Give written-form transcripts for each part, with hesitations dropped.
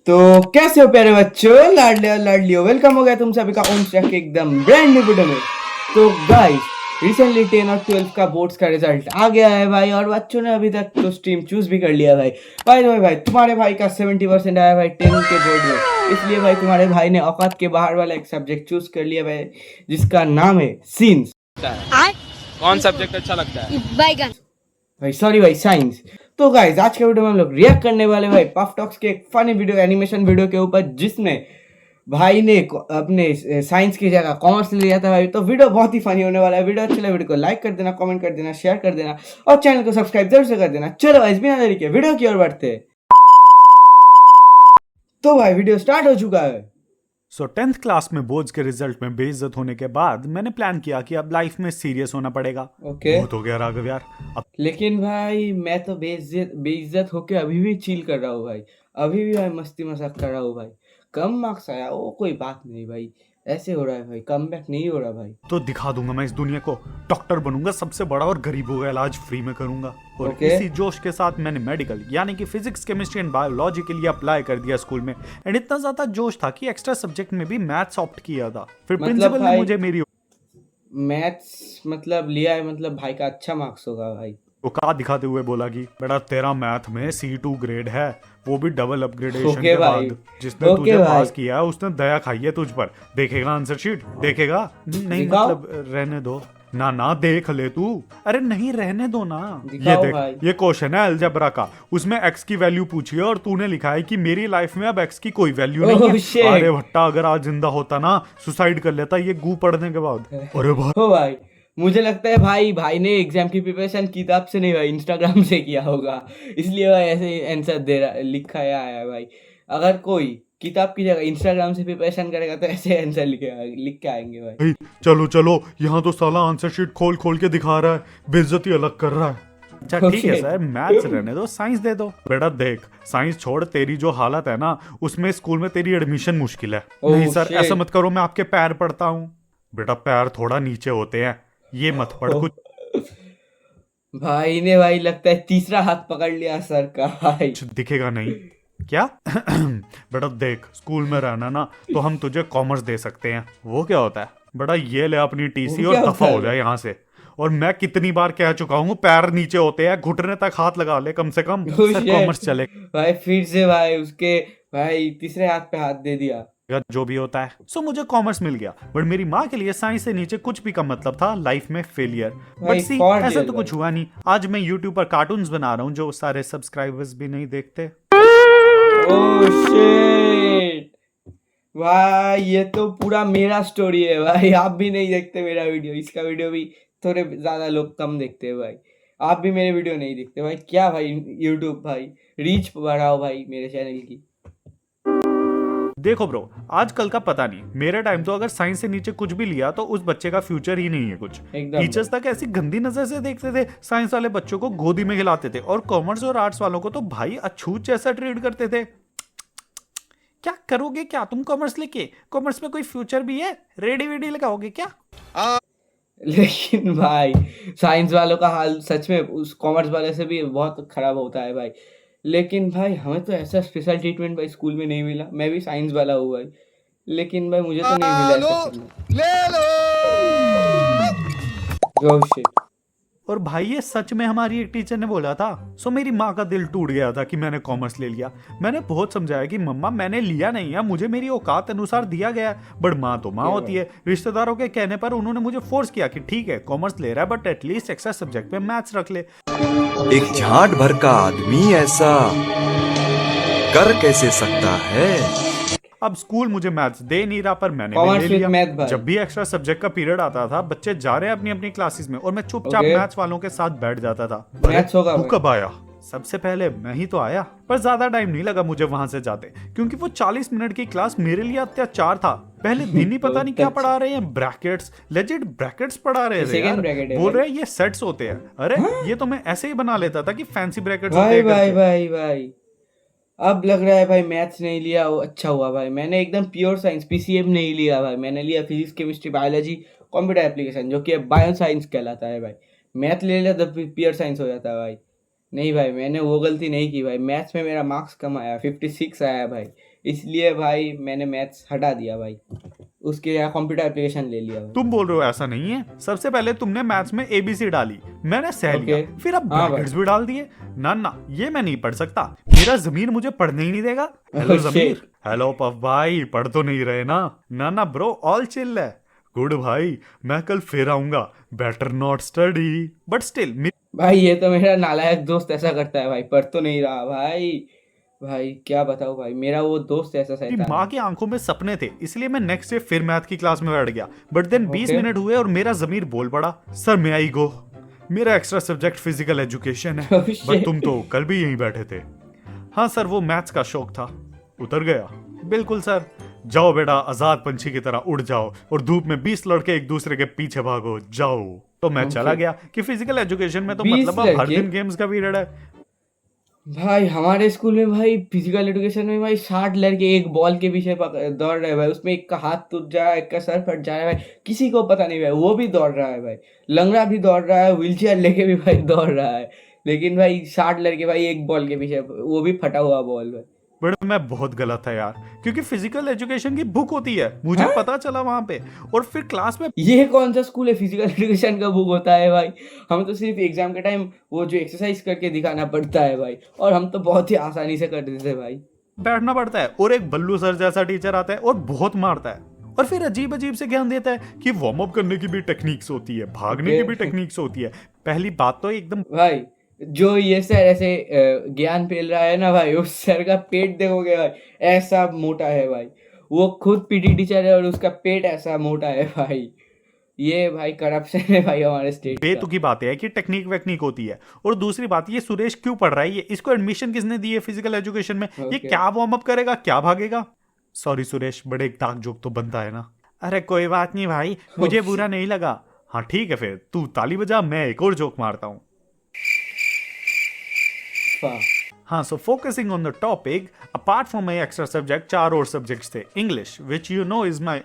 तो कैसे हो प्यारे बच्चों, लाडले और लाडलियों, वेलकम हो गया तुम सभी का ओम स्टैक के एकदम ब्रांड न्यू वीडियो में। तो गाइस, रिसेंटली 10 और 12 का बोर्ड्स का रिजल्ट आ गया है भाई, और बच्चों ने अभी तक तो स्ट्रीम चूज भी कर लिया भाई। भाई तुम्हारे भाई का 70% आया भाई 10 के बोर्ड में, इसलिए भाई तुम्हारे भाई ने औकात के बाहर वाला एक सब्जेक्ट चूज कर लिया भाई, जिसका नाम है सीन्स। कौन सब्जेक्ट अच्छा लगता है? बैगन। भाई सॉरी भाई, साइंस। तो गाइस, आज के वीडियो में हम लोग रिएक्ट करने वाले भाई पफ टॉक्स के एक फनी वीडियो, एनिमेशन वीडियो के ऊपर, जिसमें भाई ने अपने साइंस की जगह कॉमर्स ले लिया था भाई। तो वीडियो बहुत ही फनी होने वाला है। वीडियो अच्छी लगे वीडियो को लाइक कर देना, कमेंट कर देना, शेयर कर देना और चैनल को सब्सक्राइब जरूर से कर देना। चलो भाई, बिना देरी के वीडियो की ओर बढ़ते हैं। तो भाई वीडियो स्टार्ट हो चुका है। 10th क्लास में बोर्ड्स के रिजल्ट में बेइज्जत होने के बाद मैंने प्लान किया कि अब लाइफ में सीरियस होना पड़ेगा। ओके। बहुत हो गया राघव यार। अब लेकिन भाई मैं तो बेइज्जत होके अभी भी चिल कर रहा हूँ भाई, अभी भी भाई मस्ती मजाक कर रहा हूँ भाई। कम मार्क्स आया वो कोई बात नहीं भाई, ऐसे हो रहा है भाई, कम बैक नहीं हो रहा भाई। तो दिखा दूंगा मैं इस दुनिया को, डॉक्टर बनूंगा सबसे बड़ा और गरीबों का इलाज फ्री में करूंगा। और ओके। इसी जोश के साथ मैंने मेडिकल यानी कि फिजिक्स, केमिस्ट्री एंड बायोलॉजी के लिए अप्लाई कर दिया स्कूल में। एंड इतना ज्यादा जोश था कि एक्स्ट्रा सब्जेक्ट में भी मैथ्स ऑप्ट किया था। फिर मतलब प्रिंसिपल ने भाई मुझे मेरी मैथ्स मतलब लिया है, मतलब भाई का अच्छा मार्क्स होगा भाई। औकात दिखाते हुए बोला कि बेटा तेरा मैथ में C2 ग्रेड है, वो भी डबल अपग्रेडेशन ओके के भाई। बाद। जिसने ओके तुझे भाई। पास किया है उसने दया खाई है तुझ पर। देखेगा आंसर शीट? देखेगा नहीं, दिखाओ। मतलब रहने दो ना, ना देख ले तू। अरे नहीं, रहने दो ना। ये दिखाओ देख, भाई। ये क्वेश्चन है अलजेब्रा का, उसमें x की वैल्यू पूछी है और तूने लिखा है कि मेरी लाइफ में अब x की कोई वैल्यू नहीं Oh, है। shit. अरे भट्टा, अगर आज जिंदा होता ना सुसाइड कर लेता ये गू पढ़ने के बाद। अरे भाई हो भाई, मुझे लगता है भाई ने एग्जाम की प्रिपरेशन किताब से नहीं भाई, इंस्टाग्राम से किया होगा, इसलिए भाई ऐसे आंसर दे रहा लिखा है आया है भाई। अगर कोई किताब की जगह इंस्टाग्राम से प्रिपरेशन करेगा तो ऐसे आंसर लिख के आएंगे भाई। भाई चलो चलो, यहाँ तो साला आंसर शीट खोल खोल के दिखा रहा है, बेइज्जती अलग कर रहा है। अच्छा ठीक है Okay. सर, मैथ्स रहने दो, साइंस दे दो। बेटा देख, साइंस छोड़, तेरी जो हालत है ना उसमें स्कूल में तेरी एडमिशन मुश्किल है। Oh, नहीं सर, shit. ऐसा मत करो, मैं आपके पैर पड़ता हूँ। बेटा पैर थोड़ा नीचे होते हैं, ये मत पढ़ कुछ भाई ने भाई लगता है तीसरा हाथ पकड़ लिया सर का भाई। दिखेगा नहीं क्या? बेटा देख, स्कूल में रहना ना तो हम तुझे कॉमर्स दे सकते हैं। वो क्या होता है? बेटा ये ले अपनी टीसी वो और क्या दफा होता हो है? जाए यहाँ से। और मैं कितनी बार कह चुका हूँ पैर नीचे होते हैं, घुटने तक हाथ लगा ले कम से कम। Oh, sir shit. कॉमर्स चले भाई फिर से भाई उसके भाई तीसरे हाथ पे हाथ दे दिया। जो भी होता है। सो मुझे कॉमर्स मिल गया, बट मेरी माँ के लिए साइंस से नीचे कुछ भी का मतलब था लाइफ में फेलियर। बट भाई, सी for ऐसा real तो कुछ भाई। हुआ नहीं। आज मैं यूट्यूब पर कार्टून्स बना रहा हूँ जो सारे सब्सक्राइबर्स भी नहीं देखते। ओह शिट भाई, ये तो पूरा मेरा स्टोरी है भाई। आप भी नहीं देखते मेरा वीडियो, इसका वीडियो भी थोड़े ज्यादा लोग कम देखते हैं भाई। आप भी मेरे वीडियो नहीं देखते भाई, क्या भाई यूट्यूब भाई, रीच बढ़ाओ भाई मेरे चैनल की। देखो ब्रो, आजकल का पता नहीं, मेरे टाइम तो अगर साइंस से नीचे कुछ भी लिया तो उस बच्चे का फ्यूचर ही नहीं है कुछ। एकदम टीचर्स तक ऐसी गंदी नजर से देखते थे, साइंस वाले बच्चों को गोदी में खिलाते थे और कॉमर्स और आर्ट्स वालों को तो भाई अछूत जैसा ट्रीट करते थे। क्या करोगे क्या तुम कॉमर्स लेके? कॉमर्स में कोई फ्यूचर भी है? रेडी वेडी लगाओगे क्या? लेकिन भाई साइंस वालों का हाल सच में उस कॉमर्स वाले से भी बहुत खराब होता है भाई। लेकिन भाई हमें तो ऐसा स्पेशल ट्रीटमेंट भाई स्कूल में नहीं मिला। मैं भी साइंस वाला हूँ भाई, लेकिन भाई मुझे तो नहीं मिला ऐसा ट्रीटमेंट। Oh shit. और भाई ये सच में हमारी एक टीचर ने बोला था। सो मेरी माँ का दिल टूट गया था कि मैंने कॉमर्स ले लिया। मैंने बहुत समझाया कि मम्मा मैंने लिया नहीं है, मुझे मेरी औकात अनुसार दिया गया है। बट माँ तो माँ होती है। रिश्तेदारों के कहने पर उन्होंने मुझे फोर्स किया कि ठीक है कॉमर्स ले रहा है बट एटलीस्ट एक्स्ट्रा सब्जेक्ट में मैथ्स रख ले। एक झाट भर का आदमी ऐसा कर कैसे सकता है? अब स्कूल मुझे मैथ्स दे नहीं रहा, पर मैंने भी Commerce ले with लिया। math भाई। जब भी एक्स्ट्रा सब्जेक्ट का पीरियड आता था, बच्चे जा रहे हैं अपनी अपनी क्लासेस में और मैं चुपचाप Okay. मैथ्स वालों के साथ बैठ जाता था। Maths होगा तू भाई। कब आया? सबसे पहले मैं ही तो आया, पर ज्यादा टाइम नहीं लगा मुझे वहां से जाते, क्योंकि वो 40 मिनट की क्लास मेरे लिए अत्याचार था। पहले दिन ही पता नहीं क्या पढ़ा रहे हैं, ब्रैकेट्स, लेजिट ब्रैकेट्स पढ़ा रहे थे Second यार। bracket है बोल भाई। रहे हैं ये सेट्स होते हैं। अरे ये तो मैं ऐसे ही बना लेता था कि फैंसी ब्रैकेट्स होते भाई हैं भाई करके। भाई भाई, अब लग रहा है भाई मैथ्स नहीं लिया वो अच्छा हुआ भाई। मैंने एकदम प्योर साइंस पीसीएम नहीं लिया भाई, मैंने लिया physics, chemistry, biology, computer application, जो कि बायो साइंस कहलाता है भाई। मैथ ले लिया तो प्योर साइंस हो जाता है भाई। नहीं भाई, मैंने वो गलती नहीं की भाई। मैथ्स में मेरा मार्क्स कम आया, 56 आया भाई, इसलिए भाई मैंने मैथ्स हटा दिया भाई, उसके यहाँ कंप्यूटर एप्लीकेशन ले लिया भाई। तुम बोल रहे हो ऐसा नहीं है। सबसे पहले तुमने मैथ्स में एबीसी डाली, मैंने सह लिया, Okay. फिर अब हाँ ब्रैकेट्स भी डाल दिए। ना ये मैं नहीं पढ़ सकता, मेरा जमीर मुझे पढ़ने ही नहीं देगा। हेलो Oh, जमीर। shit. हेलो पफ भाई, पढ़ तो नहीं रहे ना ब्रो, ऑल चिल है। गुड भाई, मैं कल फिर आऊंगा, better not study but still. भाई ये तो मेरा नालायक दोस्त ऐसा करता है भाई, पढ़ तो नहीं रहा भाई। भाई क्या बताऊं भाई, मेरा वो दोस्त ऐसा मेरी शैतान माँ है। की आंखों में सपने थे, इसलिए मैं नेक्स्ट डे फिर मैथ की क्लास में बैठ गया। But then 20 Okay. मिनट हुए और मेरा जमीर बोल पड़ा, सर मैं आई गो, मेरा एक्स्ट्रा सब्जेक्ट फिजिकल एजुकेशन है। Oh, but shit. तुम तो कल भी यहीं बैठे थे। हाँ सर, वो मैथ्स का शौक था, उतर गया। बिल्कुल सर, जाओ बेटा, आजाद पंछी की तरह उड़ जाओ और धूप में 20 लड़के एक दूसरे के पीछे भागो, जाओ। तो मैं चला गया कि फिजिकल एजुकेशन में तो 20 मतलब अब हर लड़के? दिन गेम्स का पीरियड है। भाई हमारे स्कूल में भाई फिजिकल एजुकेशन में भाई 60 लड़के एक बॉल के पीछे दौड़ रहे हैं भाई, उसमें एक का हाथ टूट जा रहा है, एक का सर फट जा रहा है भाई, किसी को पता नहीं भाई, वो भी दौड़ रहा है भाई, लंगड़ा भी दौड़ रहा है, व्हीलचेयर लेके भी भाई दौड़ रहा है, लेकिन भाई 60 लड़के भाई एक बॉल के पीछे, वो भी फटा हुआ बॉल भाई। बट मैं बहुत गलत था यार, क्योंकि फिजिकल एजुकेशन की बुक होती है, मुझे हाँ? पता चला वहां पे। और फिर क्लास में ये कौन सा स्कूल है फिजिकल एजुकेशन का बुक होता है भाई? हम तो सिर्फ एग्जाम के टाइम वो जो एक्सरसाइज करके दिखाना पड़ता है भाई, और हम तो बहुत ही आसानी से कर देते थे भाई। बैठना पड़ता है और एक बल्लू सर जैसा टीचर आता है और बहुत मारता है, और फिर अजीब अजीब से ज्ञान देता है कि वार्म अप करने की भी टेक्निक्स होती है, भागने की भी टेक्निक्स होती है। पहली बात तो एकदम भाई जो ये सर ऐसे ज्ञान फैल रहा है ना भाई, उस सर का पेट देखोगे भाई ऐसा मोटा है भाई, वो खुद पीटी टीचर है और उसका पेट ऐसा मोटा है भाई। ये भाई करप्शन है भाई हमारे स्टेट का। बेतुकी बात है कि टेक्निक वेक्निक होती है। और दूसरी बात, ये सुरेश क्यों पढ़ रहा है, ये इसको एडमिशन किसने दी है फिजिकल एजुकेशन में? ये Okay. क्या वार्म अप करेगा, क्या भागेगा? सॉरी सुरेश, बड़े एक डार्क जोक तो बनता है ना। अरे कोई बात नहीं भाई, मुझे बुरा नहीं लगा। हाँ ठीक है, फिर तू ताली बजा, मैं एक और जोक मारता हूँ। वाह। हाँ, so focusing on the topic, apart from my extra subject, 4 और सब्जेक्ट्स थे। English, which you know is my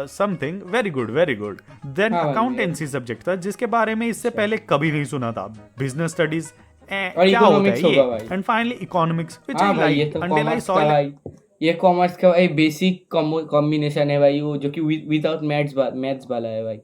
something very good very good. Then हाँ भाई, अकाउंटेंसी सब्जेक्ट था, जिसके बारे में इससे पहले कभी नहीं सुना था। बिजनेस स्टडीज और क्या होता economics है ये? होगा भाई। एंड फाइनली इकोनॉमिक्स, विच हाँ आई भाई ये लाइक तो अंटिल आई कॉमर्स सॉ का भाई, ये कॉमर्स का भाई बेसिक कॉम्बिनेशन है भाई, वो जो कि विदाउट मैथ्स वाला है भाई,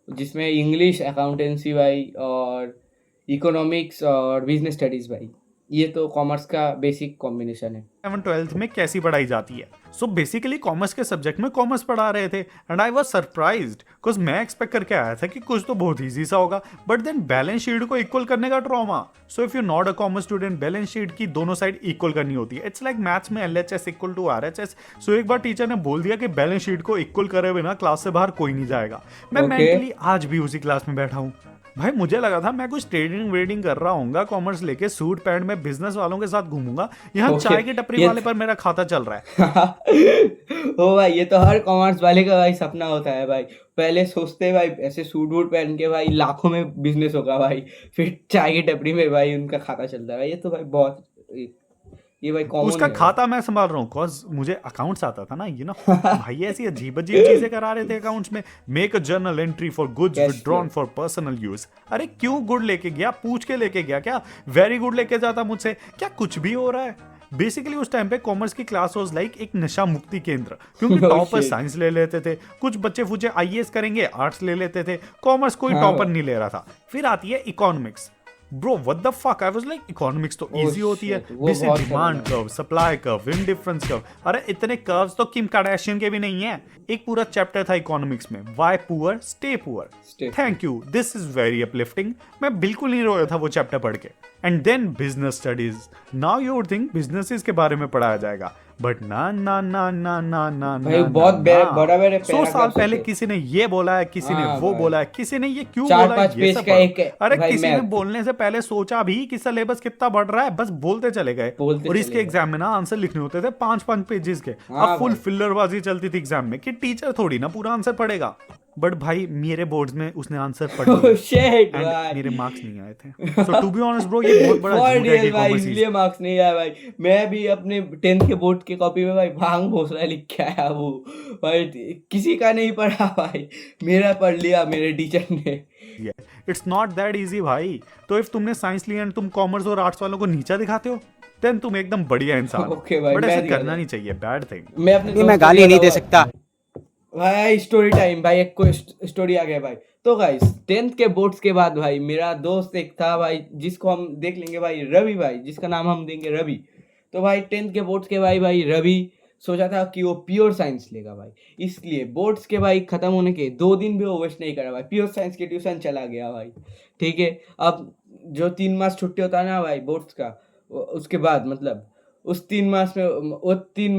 जिसमें इंग्लिश, अकाउंटेंसी भाई और इकोनॉमिक्स और बिजनेस स्टडीज भाई, ये तो कॉमर्स का बेसिक कॉम्बिनेशन है। 11th में कैसी पढ़ाई जाती है। सो बेसिकली कॉमर्स के सब्जेक्ट में कॉमर्स पढ़ा रहे थे, and I was surprised because मैं एक्सपेक्ट करके आया था कि कुछ तो बहुत इजी सा होगा, बट देन बैलेंस शीट को इक्वल करने का trauma. So if you not a commerce student, balance sheet की दोनों साइड इक्वल करनी होती है। इट्स लाइक मैथ्स में LHS इक्वल टू RHS। सो एक बार टीचर ने बोल दिया कि बैलेंस शीट को इक्वल करे बिना क्लास से बाहर कोई नहीं जाएगा। मैं Okay. मेंटली आज भी उसी क्लास में बैठा हूँ भाई। मुझे लगा था मैं कुछ ट्रेडिंग वेडिंग कर रहा हूँ, कॉमर्स लेके सूट पैंट में बिजनेस वालों के साथ घूमूंगा, यहाँ Okay. चाय की टपरी ये- वाले पर मेरा खाता चल रहा है। ओ भाई ये तो हर कॉमर्स वाले का भाई सपना होता है भाई, पहले सोचते हैं भाई ऐसे सूट वूट पहन के भाई लाखों में बिजनेस होगा भाई, फिर चाय की टपरी में भाई उनका खाता चलता है भाई। ये तो भाई बहुत, ये भाई कॉमन उसका है। खाता मैं संभाल रहा हूँ, कॉज मुझे अकाउंट्स आता था ना, ये ना भाई ऐसी अजीब अजीब चीजें करा रहे थे अकाउंट्स में। Make a journal entry for goods Cash withdrawn for personal use. अरे क्यों गुड लेके गया, पूछ के लेके गया क्या? वेरी गुड लेके जाता मुझसे, क्या कुछ भी हो रहा है? बेसिकली उस टाइम पे कॉमर्स की क्लास वाज लाइक एक नशा मुक्ति केंद्र, क्योंकि Oh, टॉपर shit. साइंस ले लेते थे, कुछ बच्चे फूचे IAS करेंगे, आर्ट्स ले लेते थे, कॉमर्स कोई हाँ। टॉपर नहीं ले रहा था। फिर आती है economics. Bro what the fuck, I was like economics तो Oh, इजी होती है, shit. वो बेसिक बहुत डिमांड सरल है। Curve, supply curve, indifference curve. अरे इतने कर्व्स तो किम कार्दाशियन के भी नहीं है। एक पूरा चैप्टर था इकोनॉमिक्स में, why poor stay poor. Stay. Thank you, this is very uplifting. मैं बिल्कुल नहीं रोया था वो चैप्टर पढ़ के। And then business studies, now you would think businesses के बारे में पढ़ाया जाएगा, बट ना ना ना ना ना ना भाई ना, बहुत ना, बड़ा बड़ा 100 साल paragraphs पहले होते। किसी ने ये बोला है, किसी ने हाँ वो भाई। बोला है, किसी ने ये क्यों 4-5 बोला है, ये पेज सब का पढ़ो। एक अरे भाई किसी ने math। बोलने से पहले सोचा भी कि सिलेबस कितना बढ़ रहा है, बस बोलते चले गए। बोलते और चले इसके गए। एग्जाम में ना आंसर लिखने होते थे 5-5 पेजेस के। हाँ अब फुल भाई। फिल्लरबाजी चलती थी एग्जाम में कि टीचर थोड़ी ना पूरा आंसर पढ़ेगा। बट भाई मेरे बोर्ड्स में उसने आंसर पढ़ Oh, लिया shit, एंड भाई। मेरे मार्क्स नहीं आए थे। सो टू बी ऑनेस्ट ब्रो, ये बहुत बड़ा For झूठ है कि real भाई, कॉमर्स इसलिए मार्क्स नहीं आया भाई। मैं भी अपने 10th के बोर्ड के कॉपी में भाई भांग भोसड़ा लिख के आया वो भाई, किसी का नहीं पढ़ा भाई, मेरा पढ़ लिया मेरे टीचर ने। इट्स नॉट दैट इजी भाई। तो इफ तुमने साइंस लिया एंड तुम कॉमर्स और आर्ट्स वालों को नीचा दिखाते हो, देन तुम एकदम बढ़िया इंसान हो। ओके भाई, बट मैं ऐसा दिया करना था। नहीं चाहिए, बैड थिंग। मैं अपने नहीं, दोस्त मैं को गाली दिया नहीं था दे वो- सकता। भाई स्टोरी टाइम भाई, एक कोई स्टोरी आ गया भाई। तो गाइस 10th के बोर्ड्स के बाद भाई मेरा दोस्त एक था भाई, जिसको हम देख लेंगे भाई, रवि भाई, जिसका नाम हम देंगे रवि। तो भाई 10th के बोर्ड्स के भाई रवि सोचा था कि वो प्योर साइंस लेगा भाई, इसलिए बोर्ड्स के भाई खत्म होने के 2 दिन भी वो वेस्ट नहीं करा भाई, प्योर साइंस के ट्यूशन चला गया भाई। ठीक है, अब जो 3 मास छुट्टी होता है ना भाई बोर्ड्स का, उसके बाद मतलब उस 3 मास में वो 3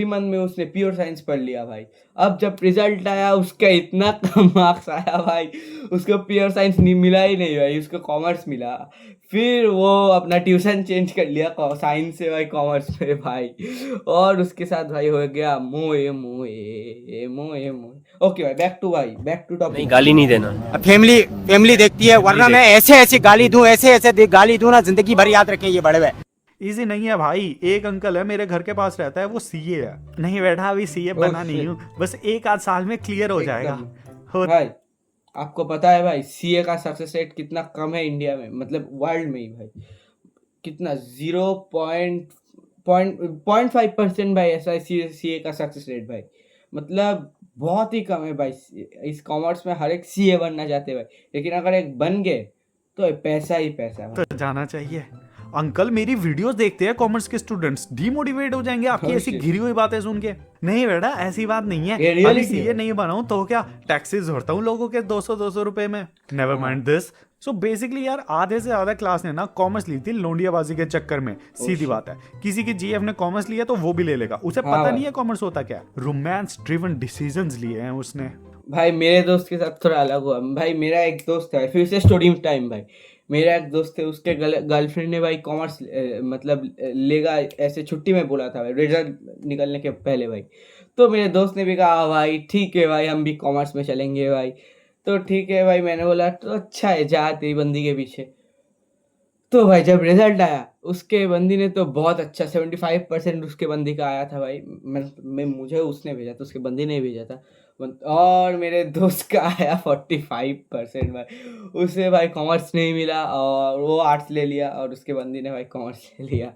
मंथ में उसने प्योर साइंस पढ़ लिया भाई। अब जब रिजल्ट आया उसका इतना कम मार्क्स आया भाई, उसको प्योर साइंस नहीं मिला ही नहीं भाई, उसको कॉमर्स मिला। फिर वो अपना ट्यूशन चेंज कर लिया साइंस से भाई कॉमर्स में भाई, और उसके साथ भाई हो गया मोए मोए मोए मोए। ओके भाई, बैक टू टॉपिक। नहीं, गाली नहीं देना। अब फैमिली देखती है, वरना मैं ऐसे गाली दूं, ऐसे गाली दूं ना, जिंदगी भर याद रखें ये बड़े हुए। इजी नहीं है भाई। एक अंकल है मेरे घर के पास रहता है, वो सीए है। नहीं बेटा, अभी सीए बना नहीं हूँ, बस 1 आध साल में क्लियर हो जाएगा। भाई आपको पता है भाई सीए का सक्सेस रेट कितना कम है इंडिया में, मतलब वर्ल्ड में ही भाई कितना 0.5% भाई ऐसा सीए का सक्सेस रेट भाई, मतलब बहुत ही कम है भाई। इस कॉमर्स में हर एक सीए बनना चाहते हैं भाई, लेकिन अगर एक बन गए तो पैसा ही पैसा है। तो जाना चाहिए। अंकल मेरी वीडियोस देखते हैं कॉमर्स के स्टूडेंट्स, डीमोटिवेट हो जाएंगे आपकी ऐसी घिरी हुई बातें सुन के। नहीं बेटा, ऐसी बात नहीं है। ये reality अभी सीए है। नहीं बनाऊं तो क्या, टैक्सेस भरता हूँ लोगों के 200 रुपए में। Never mind this. So basically यार आधे से ज्यादा क्लास ने ना कॉमर्स ली थी लोंडियाबाजी के चक्कर में। सीधी बात है, किसी की जीएफ ने कॉमर्स लिया तो वो भी ले लेगा, उसे हाँ पता भाई। नहीं है कॉमर्स होता क्या। रोमांस ड्रिवन डिसीजंस लिए हैं उसने। भाई मेरे दोस्त के साथ थोड़ा अलग हुआ भाई। मेरा एक दोस्त है, फिर से स्टोरी टाइम भाई। मेरा एक दोस्त है, उसके गर्लफ्रेंड ने भाई कॉमर्स मतलब लेगा, ऐसे छुट्टी में बोला था भाई, रिजल्ट निकलने के पहले भाई। तो मेरे दोस्त ने भी कहा भाई ठीक है भाई, हम भी कॉमर्स में चलेंगे भाई। तो ठीक है भाई, मैंने बोला तो अच्छा है, जा तेरी बंदी के पीछे। तो भाई जब रिजल्ट आया उसके बंदी ने तो बहुत अच्छा 75% उसके बंदी का आया था भाई। मैं मुझे उसने भेजा था, उसके बंदी ने भेजा था। और मेरे दोस्त का आया 45% भाई। उसे भाई कॉमर्स नहीं मिला और वो आर्ट्स ले लिया, और उसके बंदी ने भाई कॉमर्स ले लिया।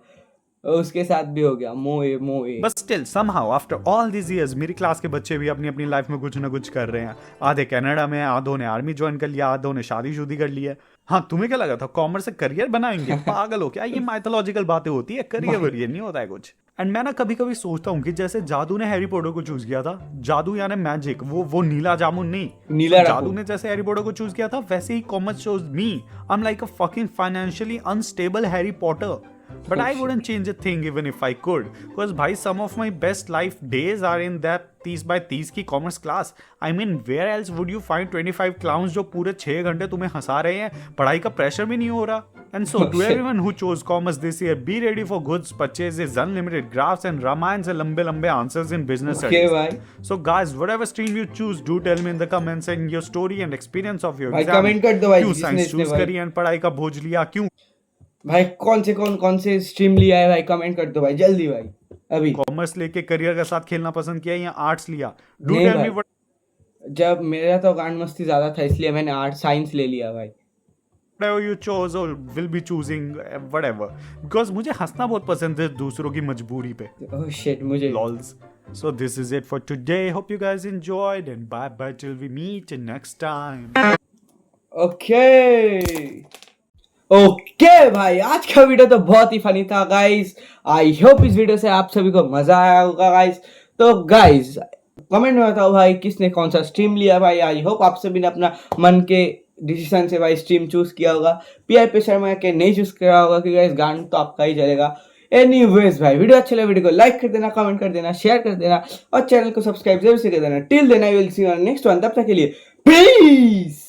और उसके साथ भी हो गया मोए मोए। But still somehow after all this years मेरी क्लास के बच्चे भी अपनी अपनी लाइफ में कुछ ना कुछ कर रहे हैं। आधे कनाडा में, आधों ने आर्मी ज्वाइन कर लिया, आधों ने शादी कर लिया। हाँ, तुम्हें क्या लगा था कॉमर्स से करियर बनाएंगे? पागल हो क्या? ये माइथोलॉजिकल बातें होती है, करियर वरियर नहीं होता है कुछ। एंड मैं ना कभी कभी सोचता हूँ कि जैसे जादू ने हैरी पॉटर को चूज किया था, जादू यानी मैजिक, वो नीला जामुन नहीं, नीला जादू ने जैसे हैरी पॉटर को चूज किया था, वैसे ही commerce choose me. I am like a fucking financially unstable Harry Potter. But I wouldn't change a thing even if I could. Because bhai, some of my best life days are in that 30 by 30 की commerce class. I mean, where else would you find 25 clowns जो पूरे 6 घंटे तुम्हें हंसा रहे हैं? पढ़ाई का pressure भी नहीं हो रहा. And so, to everyone who chose commerce this year, be ready for goods purchases, unlimited graphs and Ramayans and lambe answers in business Okay, studies. bhai. So guys, whatever stream you choose, do tell me in the comments and your story and experience of your भाई exam. comment कर दो भाई, क्यों जिसने science इसने choose भाई। करी and पढ़ाई का बोझ लिया? क्यों भाई कौन से स्ट्रीम लिया है भाई, कमेंट कर दो भाई जल्दी भाई अभी। कॉमर्स लेके करियर के साथ खेलना पसंद किया या आर्ट्स लिया? डू नहीं टेल भाई। मी व्हाट जब मेरा तो गांड मस्ती ज्यादा था इसलिए मैंने आर्ट साइंस ले लिया भाई। you chose or will be choosing whatever, because मुझे हंसना बहुत पसंद है दूसरों की मजबूरी पे. ओह शिट, मुझे Lols. So this is it for today. Hope you guys enjoyed and bye bye till we meet next time. Okay भाई, आज का वीडियो तो बहुत ही फनी था गाइस। आई होप इस वीडियो से आप सभी को मजा आया होगा गाइस। तो गाइस कमेंट में बताओ भाई किसने कौन सा स्ट्रीम लिया भाई। आई होप आप सभी ने अपना मन के डिसीजन से भाई स्ट्रीम चूज किया होगा। पीआई पे शर्मा के नहीं चूज करा होगा क्योंकि गाइस गान तो आपका ही चलेगा। एनीवेज भाई, वीडियो अच्छा लगा वीडियो को लाइक कर देना, कमेंट कर देना, शेयर कर देना और चैनल को सब्सक्राइब जरूर से कर देना। Till then I will see you on next one. तब तक के लिए पीस।